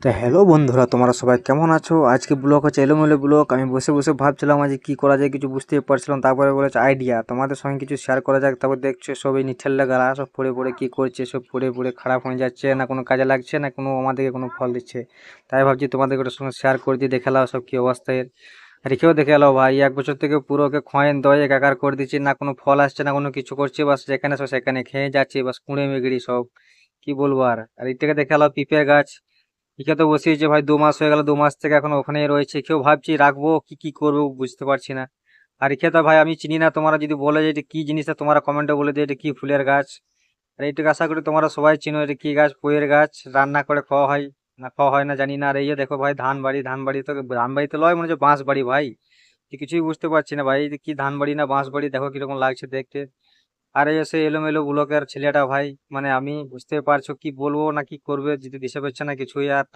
তো হ্যালো বন্ধুরা, তোমরা সবাই কেমন আছো? আজকে ব্লগ হচ্ছে এলোমেলো ব্লগ। আমি বসে বসে ভাবছিলাম আজ কি করা যায়, কিছু বুঝতে পারছিলাম। তারপরে বলেছে আইডিয়া, তোমাদের সঙ্গে কিছু শেয়ার করা যাক। তারপর দেখছো সব এই নিঠেল্লা গালা সব পড়ে পড়ে কি করছে, সব পড়ে পড়ে খারাপ হয়ে যাচ্ছে, না কোনো কাজে লাগছে, না কোনো আমাদেরকে কোনো ফল দিচ্ছে। তাই ভাবছি তোমাদের ওটার সঙ্গে শেয়ার করে দিয়ে দেখে নাও সব কি অবস্থা এর। রেখেও দেখে এলো ভাই, 1 বছর থেকে পুরো ওকে খয়েন দয়ে একাকার করে দিচ্ছি, না কোনো ফল আসছে না কোনো কিছু করছে, বাস যেখানে সব সেখানে খেয়ে যাচ্ছে, বাস কুঁড়ে মেগড়ি সব। কি বলবো আর এটাকে দেখে এলো পিঁপে গাছ। একে তো বসিয়েছে ভাই, 2 মাস হয়ে গেল, 2 মাস থেকে এখন ওখানেই রয়েছে। কেউ ভাবছি রাখবো কি কি করবো বুঝতে পারছি না। আর একে তো ভাই আমি চিনি না, তোমরা যদি বলে যে এটা কি জিনিসটা তোমরা কমেন্টে বলে দিয়ে এটা কি ফুলের গাছ। আর এইটুকু আশা করি তোমরা সবাই চিনো এটা কি গাছ, ফুলের গাছ। রান্না করে খাওয়া হয় না খাওয়া হয় না জানি না। আর এই যে দেখো ভাই, ধান বাড়ি তো লয়, মনে হচ্ছে বাঁশ বাড়ি ভাই। কিছুই বুঝতে পারছি না ভাই, এটা কি ধান বাড়ি না বাঁশ বাড়ি, দেখো কিরকম লাগছে দেখতে। আর এই সে এলোমেলো ব্লকের ছেলেটা ভাই, মানে আমি বুঝতে পারছো কি বলবো না কি করবে, যদি দিশে পাচ্ছে না কিছুই। আর তাই